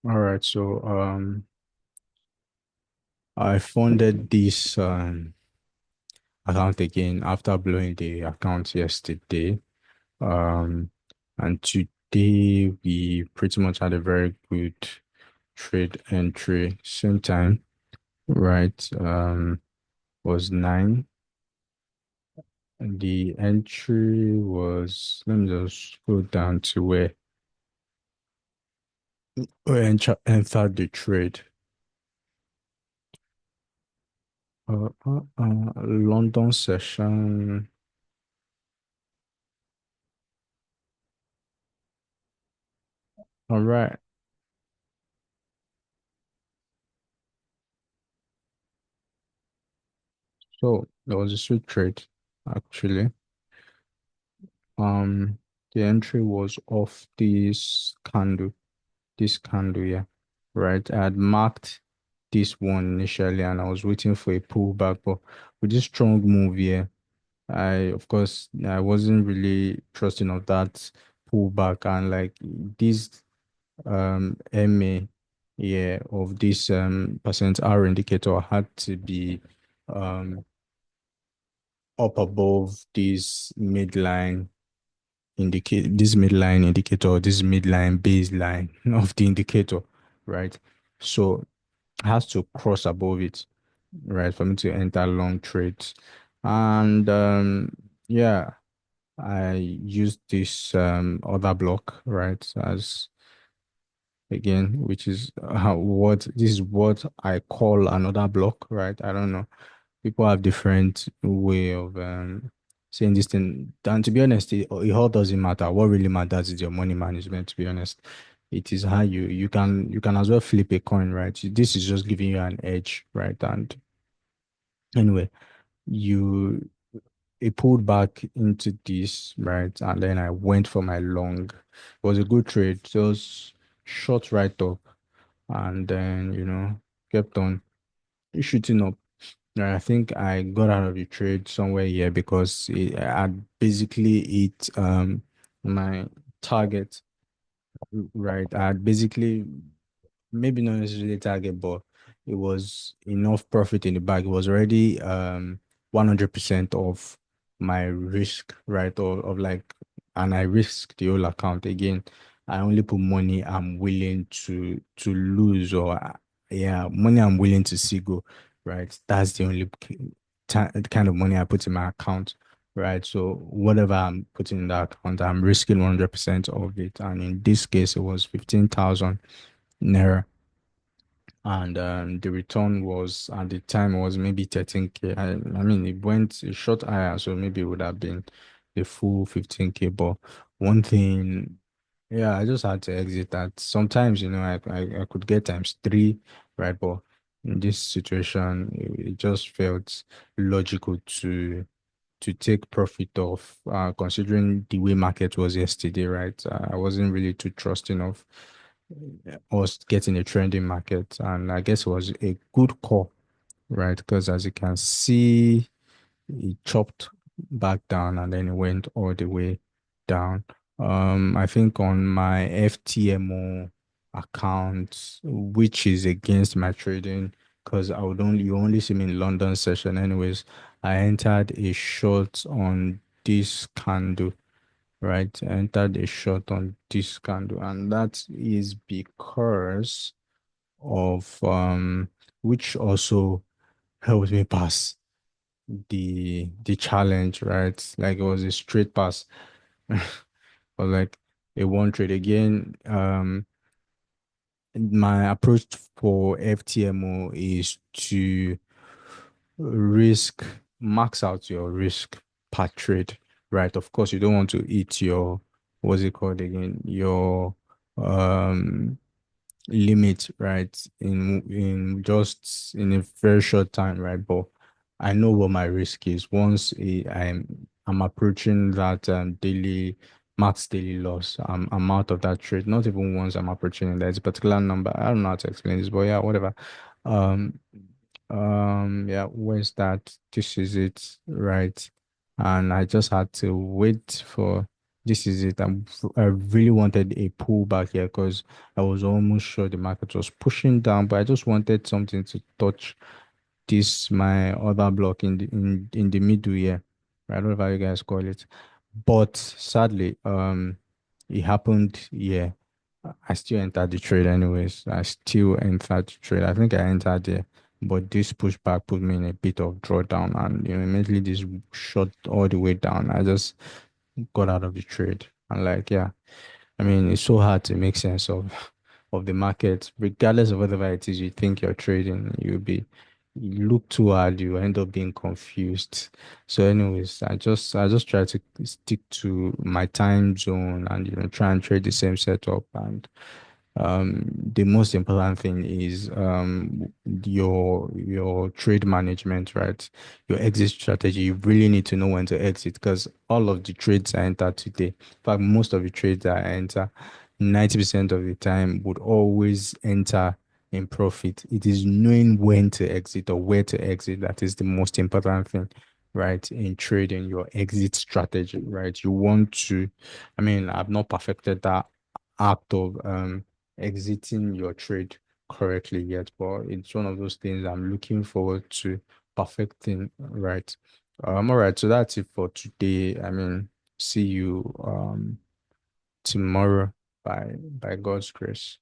All right, so I funded this account again after blowing the account yesterday. Um, and today we pretty much had a very good trade entry. Same time, right? Was nine. And the entry was, let me just go down to where we entered the trade. London session. All right. So there was a sweet trade, actually. Um, the entry was off this candle, yeah, right. I had marked this one initially, and I was waiting for a pullback, but with this strong move here, of course, I wasn't really trusting of that pullback, and like this MA, yeah, of this percent R indicator had to be um up above this midline indicator, this midline baseline of the indicator, right? So it has to cross above it, right, for me to enter long trades. And yeah, I used this other block, right, as again, which is what this is what I call another block, right? I don't know, people have different way of saying this thing. And to be honest, it all doesn't matter. What really matters is your money management. To be honest, it is how you can as well flip a coin, right? This is just giving you an edge, right? And anyway, you it pulled back into this, right? And then I went for my long. It was a good trade. Just short right up, and then kept on shooting up. I think I got out of the trade somewhere here because I had basically hit my target, right? I had basically, maybe not necessarily target, but it was enough profit in the bag. It was already 100% of my risk, right? Or of like, and I risked the whole account again. I only put money I'm willing to lose, or yeah, money I'm willing to see go, right? That's the only kind of money I put in my account, right? So whatever I'm putting in that account, I'm risking 100% of it. And in this case, it was 15,000 naira, and the return was at the time was maybe 13K. I mean, it shot higher, so maybe it would have been the full 15K. But one thing, yeah, I just had to exit that. Sometimes, I could get times three, right? But in this situation, it just felt logical to take profit of, considering the way market was yesterday, right? I wasn't really too trusting of us getting a trending market, and I guess it was a good call, right? Because as you can see, it chopped back down and then it went all the way down. I think on my FTMO account, which is against my trading, because you only see me in London session anyways. I entered a short on this candle, right? I entered a short on this candle, and that is because of which also helped me pass the challenge, right? Like it was a straight pass. Or like a one trade again. My approach for FTMO is to risk max out your risk per trade, right? Of course, you don't want to eat your, what's it called again? Your um limit, right? In just in a very short time, right? But I know what my risk is. Once I'm approaching that daily max daily loss, I'm out of that trade. Not even once I'm approaching that. It's a particular number. I don't know how to explain this, but yeah, whatever. Um yeah, where's that? This is it, right? And I just had to wait for. this is it. I really wanted a pullback here because I was almost sure the market was pushing down, but I just wanted something to touch this my other block in the middle here. I don't know how you guys call it. But sadly, it happened, yeah. I still entered the trade anyways. I still entered the trade. I think I entered there, but this pushback put me in a bit of drawdown, and immediately this shot all the way down. I just got out of the trade. And like, yeah, I mean, it's so hard to make sense of the market, regardless of whatever it is you think you're trading. You look too hard, you end up being confused. So, anyways, I just try to stick to my time zone and try and trade the same setup. And the most important thing is your trade management, right? Your exit strategy. You really need to know when to exit because all of the trades I enter today, in fact, most of the trades I enter, 90% of the time would always enter in profit. It is knowing when to exit or where to exit that is the most important thing, right? In trading, your exit strategy, right? You want to, I mean, I've not perfected that act of exiting your trade correctly yet, but it's one of those things I'm looking forward to perfecting, right? All right, so that's it for today. I mean, see you tomorrow by God's grace.